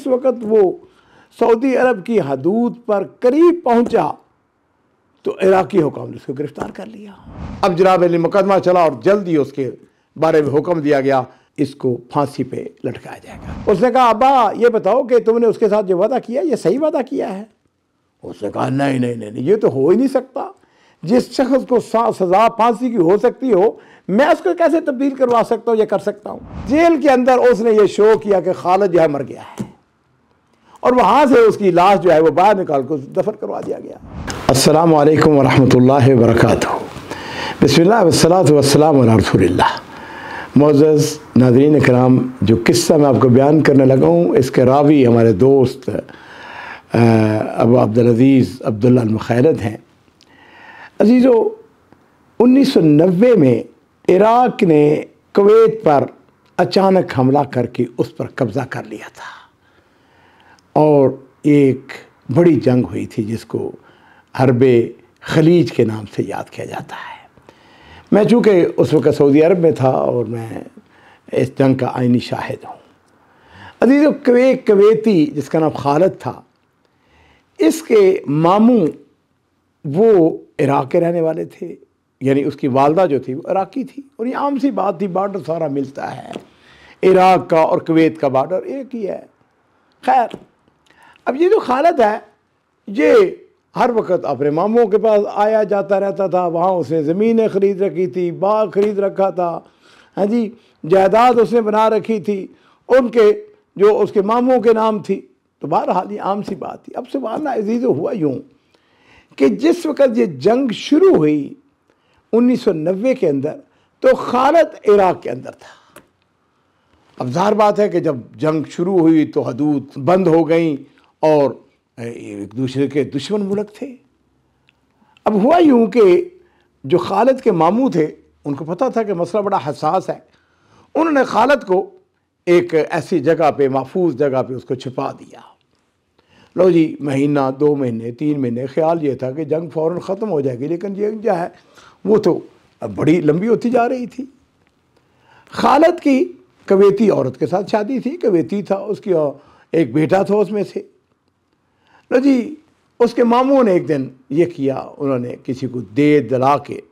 जिस वक्त वो सऊदी अरब की हदूद पर करीब पहुंचा तो इराकी हुकाम ने उसको गिरफ्तार कर लिया। अब जनाब अली मुकदमा चला और जल्द ही उसके बारे में हुक्म दिया गया, इसको फांसी पे लटकाया जाएगा। उसने कहा अब्बा ये बताओ कि तुमने उसके साथ जो वादा किया ये सही वादा किया है? उसने कहा नहीं नहीं नहीं, ये तो हो ही नहीं सकता। जिस शख्स को सज़ा फांसी की हो सकती हो मैं उसको कैसे तब्दील करवा सकता हूँ या कर सकता हूँ। जेल के अंदर उसने ये शो किया कि खालिद जो है मर गया है और वहाँ से उसकी लाश जो है वो बाहर निकाल कर दफन करवा दिया गया। अस्सलामु अलैकुम वरहमतुल्लाहि वबरकातुहू। बिस्मिल्लाह वस्सलातु वस्सलामु अला रसूलिल्लाह। मुअज़्ज़ज़ नाज़रीन किराम, जो किस्सा मैं आपको बयान करने लगा हूँ इसके रावी हमारे दोस्त अबू अब्दुल अज़ीज़ अब्दुल्ला अल-मुख़ैलद हैं। अज़ीज़ों, 1990 में इराक़ ने कुवैत पर अचानक हमला करके उस पर कब्ज़ा कर लिया था और एक बड़ी जंग हुई थी जिसको हर्बे खलीज के नाम से याद किया जाता है। मैं चूँकि उस वक़्त सऊदी अरब में था और मैं इस जंग का आइनी शाहिद हूँ। अज़ीज़ों, कुवैती जिसका नाम खालिद था, इसके मामू वो इराक़ के रहने वाले थे, यानी उसकी वालदा जो थी वो इराक़ी थी। और ये आम सी बात थी, बार्डर सारा मिलता है, इराक़ का और कुवैत का बार्डर एक ही है। खैर, अब ये जो खालिद है ये हर वक्त अपने मामूओं के पास आया जाता रहता था। वहाँ उसने ज़मीनें ख़रीद रखी थी, बाग ख़रीद रखा था, हाँ जी, जायदाद उसने बना रखी थी, उनके जो उसके मामूओं के नाम थी। तो बहरहाल ये आम सी बात थी। अब सुभान अज़ीज़ों, हुआ यूँ कि जिस वक़्त ये जंग शुरू हुई 1990 के अंदर, तो खालिद इराक़ के अंदर था। अब ज़ाहिर बात है कि जब जंग शुरू हुई तो हदूद बंद हो गई और एक दूसरे के दुश्मन मुल्क थे। अब हुआ यूँ कि जो खालिद के मामू थे उनको पता था कि मसला बड़ा हसास है। उन्होंने खालिद को एक ऐसी जगह पे, महफूज जगह पे उसको छुपा दिया। लो जी, महीना, 2 महीने, 3 महीने, ख्याल ये था कि जंग फ़ौरन ख़त्म हो जाएगी, लेकिन ये जो है वो तो बड़ी लंबी होती जा रही थी। खालिद की कुवैती औरत के साथ शादी थी, कुवैती था, उसकी एक बेटा था उसमें से। लो जी, उसके मामू ने एक दिन ये किया, उन्होंने किसी को दे दिला के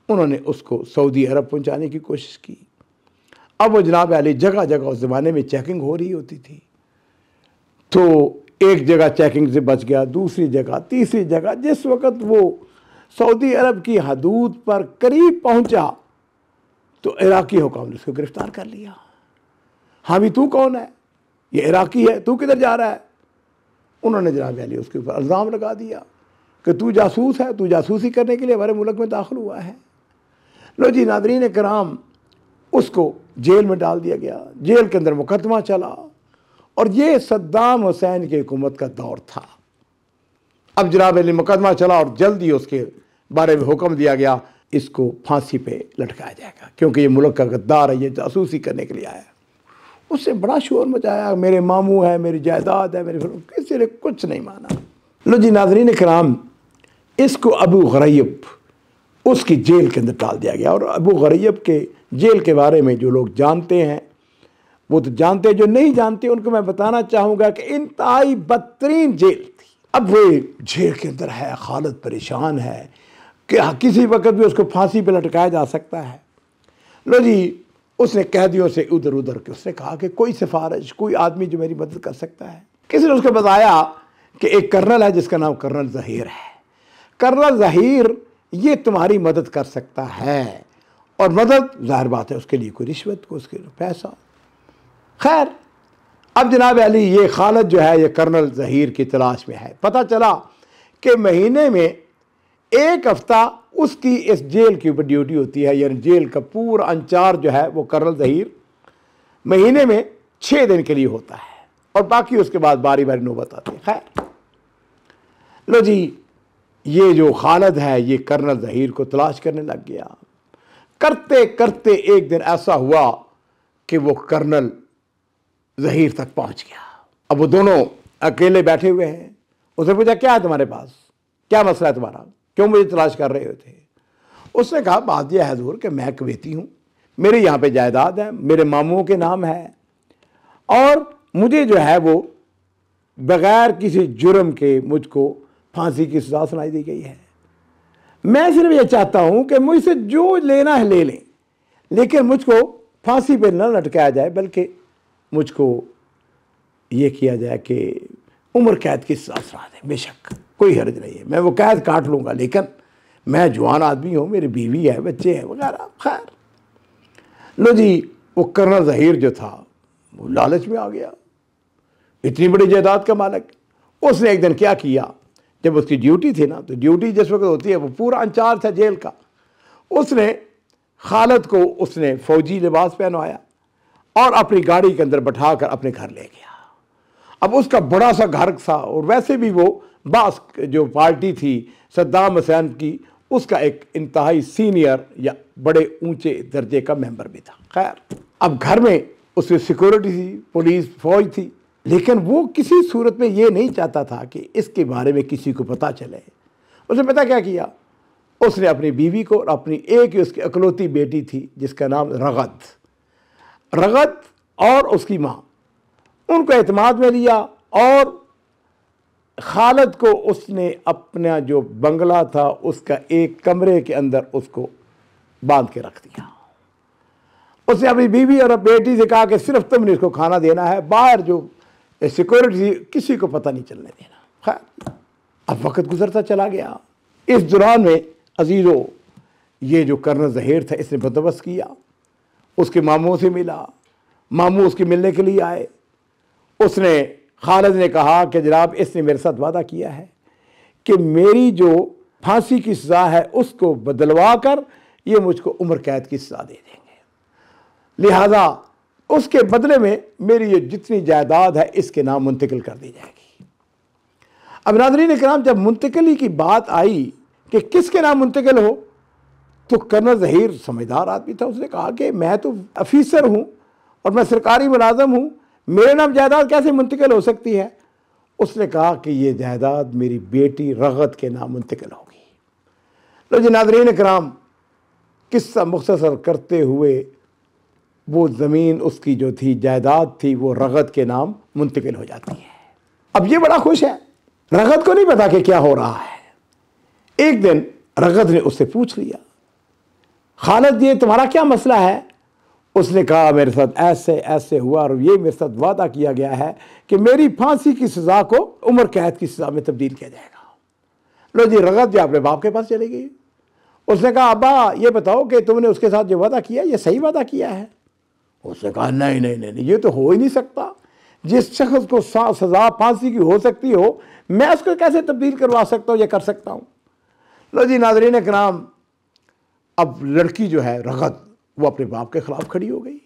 उन्होंने उसको सऊदी अरब पहुंचाने की कोशिश की। अब वो जनाब अली जगह जगह उस ज़माने में चेकिंग हो रही होती थी, तो एक जगह चेकिंग से बच गया, दूसरी जगह, तीसरी जगह। जिस वक़्त वो सऊदी अरब की हदूद पर करीब पहुंचा तो इराकी हुकाम ने उसको गिरफ्तार कर लिया। हाँ भी, तू कौन है? ये इराकी है, तू किधर जा रहा है? उन्होंने जनाब अली उसके ऊपर इल्ज़ाम लगा दिया कि तू जासूस है, तू जासूसी करने के लिए हमारे मुल्क में दाखिल हुआ है। लो जी नाज़रीन किराम, उसको जेल में डाल दिया गया। जेल के अंदर मुकदमा चला और ये सद्दाम हुसैन की हुकूमत का दौर था। अब जनाब अली मुकदमा चला और जल्द ही उसके बारे में हुक्म दिया गया, इसको फांसी पे लटकाया जाएगा क्योंकि ये मुल्क का गद्दार है, ये जासूसी करने के लिए आया। उससे बड़ा शोर मचाया, मेरे मामू है, मेरी जायदाद है, मेरे, किसी ने कुछ नहीं माना। लो जी नाज़रीन किराम, इसको अबू ग़रैब उसकी जेल के अंदर डाल दिया गया। और अबू ग़रैब के जेल के बारे में जो लोग जानते हैं वो तो जानते हैं, जो नहीं जानते उनको मैं बताना चाहूँगा कि इंतहाई बदतरीन जेल थी। अब वो जेल के अंदर है, खालिद परेशान है कि किसी वक्त भी उसको फांसी पे लटकाया जा सकता है। लो जी, उसने कैदियों से उधर उधर के उसने कहा कि कोई सिफारिश, कोई आदमी जो मेरी मदद कर सकता है। किसी ने उसको बताया कि एक कर्नल है जिसका नाम कर्नल ज़हीर है। कर्नल ज़हीर ये तुम्हारी मदद कर सकता है, और मदद ज़ाहिर बात है उसके लिए कोई रिश्वत, को उसके लिए पैसा। खैर, अब जनाब अली ये खालिद जो है ये कर्नल ज़हीर की तलाश में है। पता चला कि महीने में एक हफ़्ता उसकी इस जेल के ऊपर ड्यूटी होती है, यानी जेल का पूरा इंचार्ज जो है वो कर्नल ज़हीर महीने में 6 दिन के लिए होता है और बाकी उसके बाद बारी बारी नौबत आती है। खैर, लो जी, ये जो खालिद है ये कर्नल ज़हीर को तलाश करने लग गया। करते करते एक दिन ऐसा हुआ कि वो कर्नल ज़हीर तक पहुंच गया। अब वो दोनों अकेले बैठे हुए हैं। उसने पूछा, क्या है तुम्हारे पास, क्या मसला है तुम्हारा, क्यों मुझे तलाश कर रहे थे? उसने कहा, बात यह है हुज़ूर कि मैं कुवैती हूँ, मेरे यहाँ पे जायदाद है, मेरे मामूओं के नाम है और مجھے جو ہے وہ بغیر کسی جرم کے مجھ کو پھانسی کی سزا سنائی دی گئی ہے۔ میں صرف یہ چاہتا ہوں کہ مجھ سے جو لینا ہے لے لیں، لیکن مجھ کو پھانسی پہ نہ لٹکایا جائے، بلکہ مجھ کو یہ کیا جائے کہ عمر قید کی سزا سنا دیں۔ بے شک کوئی حرج نہیں ہے، میں وہ قید کاٹ لوں گا، لیکن میں جوان آدمی ہوں، میری بیوی ہے، بچے ہیں وغیرہ۔ خیر لو جی، وہ کرنل ظہیر جو تھا وہ لالچ میں آ گیا، اتنی بڑی جائیداد کا مالک۔ اس نے ایک دن کیا کیا، جب اس کی ڈیوٹی تھی نا، تو ڈیوٹی جس وقت ہوتی ہے وہ پورا انچارج تھا جیل کا، اس نے خالد کو اس نے فوجی لباس پہنوایا اور اپنی گاڑی کے اندر بٹھا کر اپنے گھر لے گیا۔ اب اس کا بڑا سا گھر تھا، اور ویسے بھی وہ باس جو پارٹی تھی صدام حسین کی، اس کا ایک انتہائی سینئر یا بڑے اونچے درجے کا ممبر بھی تھا۔ خیر اب گھر میں اس کی سیکورٹی تھی، پولیس فوج تھی، لیکن وہ کسی صورت میں یہ نہیں چاہتا تھا کہ اس کے بارے میں کسی کو پتہ چلے۔ اس نے پتہ کیا کیا، اس نے اپنی بیوی کو اور اپنی ایک اس کی اکلوتی بیٹی تھی جس کا نام رغد اور اس کی ماں، ان کو اعتماد میں لیا، اور خالد کو اس نے اپنا جو بنگلہ تھا اس کا ایک کمرے کے اندر اس کو باندھ کے رکھ دیا۔ اس نے اپنی بیوی اور بیٹی سے کہا کہ صرف تم نے اس کو کھانا دینا ہے، باہر جو سیکورٹی کسی کو پتہ نہیں چلنے دینا۔ خیر اب وقت گزرتا چلا گیا۔ اس دوران میں عزیزو، یہ جو کرنل ظہیر تھا اس نے بندوبست کیا، اس کے ماموں سے ملا، ماموں اس کے ملنے کے لیے آئے۔ اس نے خالد نے کہا کہ جناب اس نے میرے ساتھ وعدہ کیا ہے کہ میری جو پھانسی کی سزا ہے اس کو بدلوا کر یہ مجھ کو عمر قید کی سزا دے دیں گے، لہذا اس کے بدلے میں میری یہ جتنی جائیداد ہے اس کے نام منتقل کر دی جائے گی۔ اب ناظرین کرام، جب منتقلی کی بات آئی کہ کس کے نام منتقل ہو، تو کرنل ظہیر سمجھدار آدمی تھا، اس نے کہا کہ میں تو افیسر ہوں اور میں سرکاری ملازم ہوں، میرے نام جائیداد کیسے منتقل ہو سکتی ہے؟ اس نے کہا کہ یہ جائیداد میری بیٹی رغد کے نام منتقل ہوگی۔ لو جی ناظرین کرام، قصہ مختصر کرتے ہوئے وہ زمین اس کی جو تھی جائیداد تھی وہ رغد کے نام منتقل ہو جاتی ہے۔ اب یہ بڑا خوش ہے، رغد کو نہیں پتا کہ کیا ہو رہا ہے۔ ایک دن رغد نے اس سے پوچھ لیا، خالد یہ تمہارا کیا مسئلہ ہے؟ اس نے کہا میرے ساتھ ایسے ایسے ہوا، اور یہ میرے ساتھ وعدہ کیا گیا ہے کہ میری پھانسی کی سزا کو عمر قید کی سزا میں تبدیل کیا جائے گا۔ لو جی رغد جو اپنے باپ کے پاس چلے گئی، اس نے کہا ابا یہ بتاؤ کہ تم نے اس کے ساتھ جو وعدہ کیا یہ صحیح وعدہ کیا ہے؟ اس نے کہا نہیں نہیں نہیں، یہ تو ہو ہی نہیں سکتا، جس شخص کو سزا پھانسی کی ہو سکتی ہو میں اس کو کیسے تبدیل کروا سکتا ہوں یا کر سکتا ہوں؟ لو جی ناظرین کرام، اب لڑکی جو ہے رغد وہ اپنے باپ کے خلاف کھڑی ہو گئی۔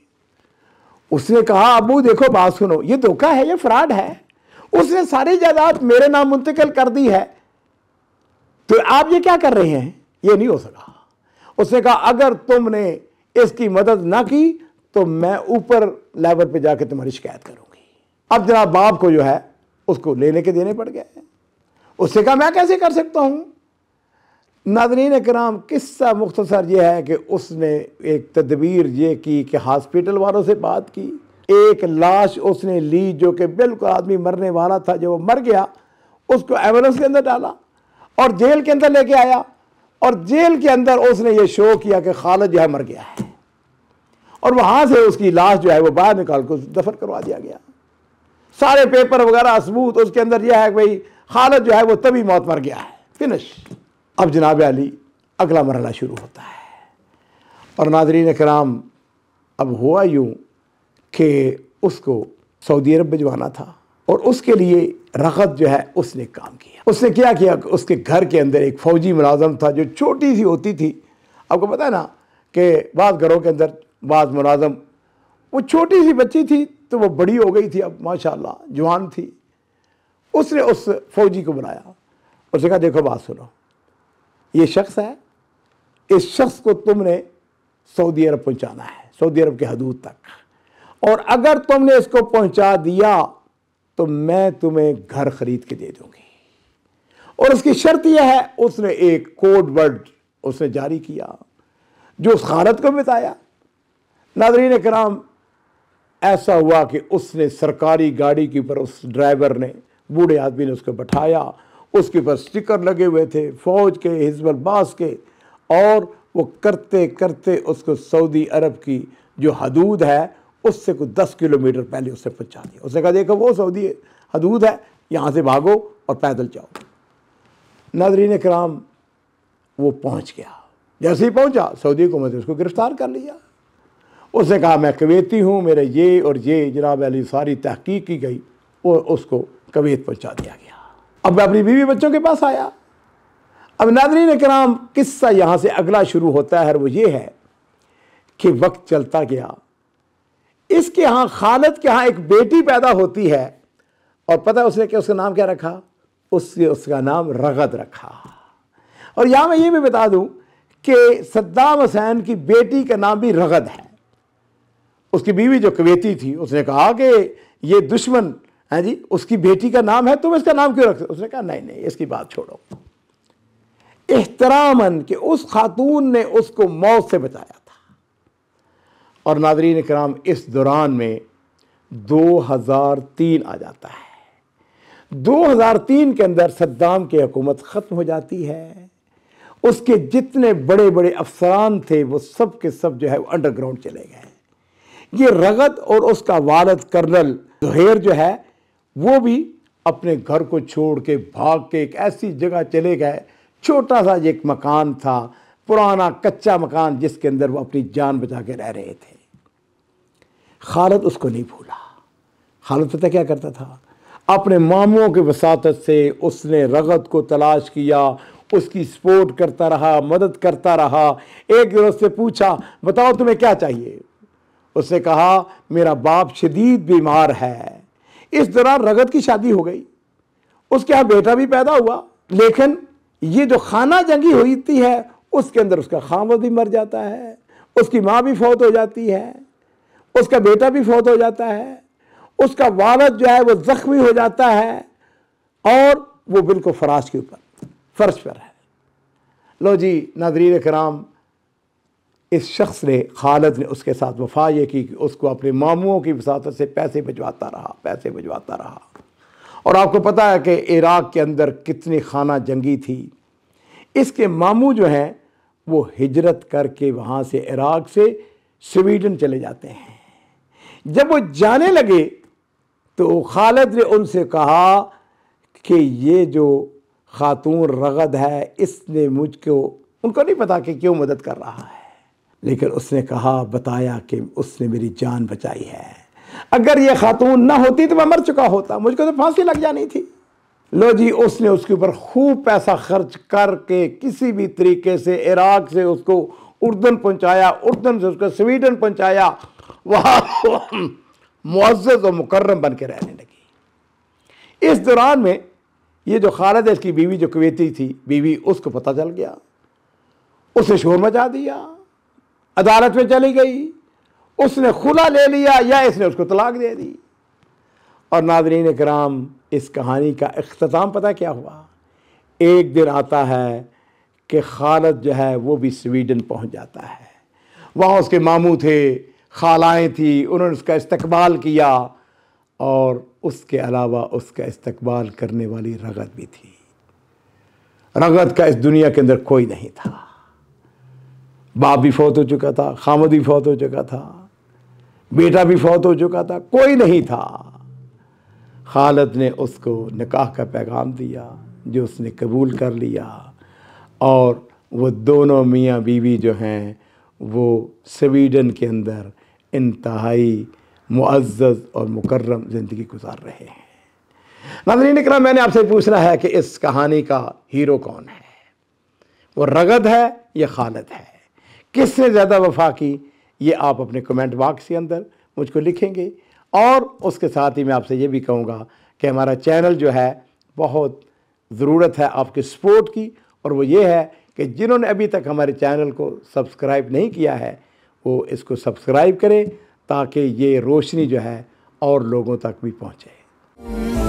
اس نے کہا ابو دیکھو بات سنو، یہ دھوکہ ہے، یہ فراڈ ہے، اس نے ساری جائیداد میرے نام منتقل کر دی ہے، تو آپ یہ کیا کر رہے ہیں؟ یہ نہیں ہو سکا۔ اس نے کہا اگر تم نے اس کی مدد نہ کی تو میں اوپر لیول پہ جا کے تمہاری شکایت کروں گی۔ اب جناب باپ کو جو ہے اس کو لینے کے دینے پڑ گئے۔ اس نے کہا میں کیسے کر سکتا ہوں؟ ناظرین کرام، قصہ مختصر یہ ہے کہ اس نے ایک تدبیر یہ کی کہ ہاسپٹل والوں سے بات کی، ایک لاش اس نے لی جو کہ بالکل آدمی مرنے والا تھا، جو وہ مر گیا اس کو ایمبولینس کے اندر ڈالا اور جیل کے اندر لے کے آیا، اور جیل کے اندر اس نے یہ شو کیا کہ خالد جو ہے مر گیا ہے، اور وہاں سے اس کی لاش جو ہے وہ باہر نکال کر دفن کروا دیا گیا۔ سارے پیپر وغیرہ ثبوت اس کے اندر یہ ہے کہ بھئی خالد جو ہے وہ تبھی موت مر گیا ہے، فنش۔ اب جناب علی اگلا مرحلہ شروع ہوتا ہے، اور ناظرین کرام اب ہوا یوں کہ اس کو سعودی عرب بھجوانا تھا، اور اس کے لیے رغد جو ہے اس نے کام کیا۔ اس نے کیا کہ اس کے گھر کے اندر ایک فوجی ملازم تھا جو چھوٹی سی ہوتی تھی، آپ کو پتہ ہے نا کہ بعض گھروں کے اندر بعض ملازم، وہ چھوٹی سی بچی تھی تو وہ بڑی ہو گئی تھی، اب ماشاءاللہ جوان تھی۔ اس نے اس فوجی کو بلایا، اس نے کہا دیکھو بات سنو، یہ شخص ہے، اس شخص کو تم نے سعودی عرب پہنچانا ہے، سعودی عرب کے حدود تک، اور اگر تم نے اس کو پہنچا دیا تو میں تمہیں گھر خرید کے دے دوں گی، اور اس کی شرط یہ ہے۔ اس نے ایک کوڈ ورڈ اس نے جاری کیا جو اس خالد کو بتایا۔ ناظرین کرام، ऐसा हुआ कि उसने सरकारी गाड़ी के ऊपर, उस ड्राइवर ने, बूढ़े आदमी ने उसको बैठाया, उसके ऊपर स्टिकर लगे हुए थे फ़ौज के, हिज़्बुल बास के, और वो करते करते उसको सऊदी अरब की जो हदूद है उससे कुछ 10 किलोमीटर पहले उससे पहुंचा दिया। उसने कहा देखो वो सऊदी हदूद है, यहाँ से भागो और पैदल जाओ। नाज़रीन कराम, वो पहुंच गया। जैसे ही पहुंचा सऊदी हुकूमत ने उसको गिरफ्तार कर लिया। उसने कहा मैं कुवैती हूँ, मेरे ये और ये जनाब अली सारी तहकीक की गई और उसको कुवैत पहुंचा दिया गया। अब मैं अपनी बीवी बच्चों के पास आया। अब नाज़रीन कराम, किस्सा यहाँ से अगला शुरू होता है, और वो ये है कि वक्त चलता गया। इसके यहाँ खालिद के यहाँ एक बेटी पैदा होती है, और पता है उसने क्या, उसका नाम क्या रखा? उसका नाम रगद रखा। और यहाँ मैं ये भी बता दूँ कि सद्दाम हुसैन की बेटी का नाम भी रगद है। उसकी बीवी जो कुवैती थी, उसने कहा कि ये दुश्मन है जी, उसकी बेटी का नाम है, तुम इसका नाम क्यों रखते? उसने कहा नहीं नहीं, इसकी बात छोड़ो। एहतरामन कि उस खातून ने उसको मौत से बचाया था। और नाज़रीन किराम, इस दौरान में 2003 आ जाता है। 2003 के अंदर सद्दाम की हुकूमत ख़त्म हो जाती है। उसके जितने बड़े बड़े अफसरान थे वो सब के सब जो है वो अंडरग्राउंड चले गए। ये रगद और उसका वालिद कर्नल ज़ुहैर जो है वो भी अपने घर को छोड़ के भाग के एक ऐसी जगह चले गए। छोटा सा एक मकान था, पुराना कच्चा मकान, जिसके अंदर वो अपनी जान बचा के रह रहे थे। खालिद उसको नहीं भूला। खालिद पता क्या करता था? अपने मामूओं की वसातत से उसने रगद को तलाश किया, उसकी सपोर्ट करता रहा, मदद करता रहा। एक दिन उससे पूछा बताओ तुम्हें क्या चाहिए? उसने कहा मेरा बाप शदीद बीमार है। इस दौरान रगद की शादी हो गई, उसके यहाँ बेटा भी पैदा हुआ, लेकिन ये जो खाना जंगी होती है उसके अंदर उसका खामद भी मर जाता है, उसकी माँ भी फौत हो जाती है, उसका बेटा भी फौत हो जाता है, उसका वालिद जो है वो जख्मी हो जाता है, और वो बिल्कुल फराश के ऊपर, फर्श पर है। लो जी नाज़रीन कराम, इस शख्स ने, खालिद ने उसके साथ वफा ये की कि उसको अपने मामूओं की वसातत से पैसे भिजवाता रहा। और आपको पता है कि इराक़ के अंदर कितनी खाना जंगी थी। इसके मामू जो हैं वो हिजरत करके वहाँ से, इराक़ से स्वीडन चले जाते हैं। जब वो जाने लगे तो खालिद ने उनसे कहा कि ये जो खातून रगद है इसने मुझको, उनको नहीं पता कि क्यों मदद कर रहा है, लेकिन उसने कहा, बताया कि उसने मेरी जान बचाई है। अगर ये खातून ना होती तो मैं मर चुका होता, मुझको तो फांसी लग जानी थी। लो जी, उसने उसके ऊपर खूब पैसा खर्च करके किसी भी तरीके से इराक़ से उसको उर्दन पहुंचाया, उर्दन से उसको स्वीडन पहुंचाया। वहाँ मुअज़्ज़ज़ और मुकर्रम बन के रहने लगी। इस दौरान में ये जो खालिद है, इसकी बीवी जो कुवैती थी बीवी, उसको पता चल गया। उसने शोर मचा दिया, अदालत में चली गई, उसने खुला ले लिया या इसने उसको तलाक दे दी। और नाज़रीन किराम, इस कहानी का इख्तिताम पता क्या हुआ? एक दिन आता है कि खालिद जो है वो भी स्वीडन पहुंच जाता है। वहाँ उसके मामू थे, खालाएँ थी, उन्होंने उसका इस्तकबाल किया, और उसके अलावा उसका इस्तकबाल करने वाली रगद भी थी। रगद का इस दुनिया के अंदर कोई नहीं था। बाप भी फौत हो चुका था, खामद भी फौत हो चुका था, बेटा भी फौत हो चुका था, कोई नहीं था। खालिद ने उसको निकाह का पैगाम दिया जो उसने कबूल कर लिया, और वो दोनों मियाँ बीवी जो हैं वो स्वीडन के अंदर इंतहाई मुअज़्ज़ज़ और मुकर्रम ज़िंदगी गुजार रहे हैं। नाज़रीन इकराम, मैंने आपसे पूछना है कि इस कहानी का हीरो कौन है? वो रगद है या खालिद है? किसने ज़्यादा वफा की? ये आप अपने कमेंट बॉक्स के अंदर मुझको लिखेंगे। और उसके साथ ही मैं आपसे ये भी कहूँगा कि हमारा चैनल जो है बहुत ज़रूरत है आपके सपोर्ट की, और वो ये है कि जिन्होंने अभी तक हमारे चैनल को सब्सक्राइब नहीं किया है वो इसको सब्सक्राइब करें, ताकि ये रोशनी जो है और लोगों तक भी पहुँचे।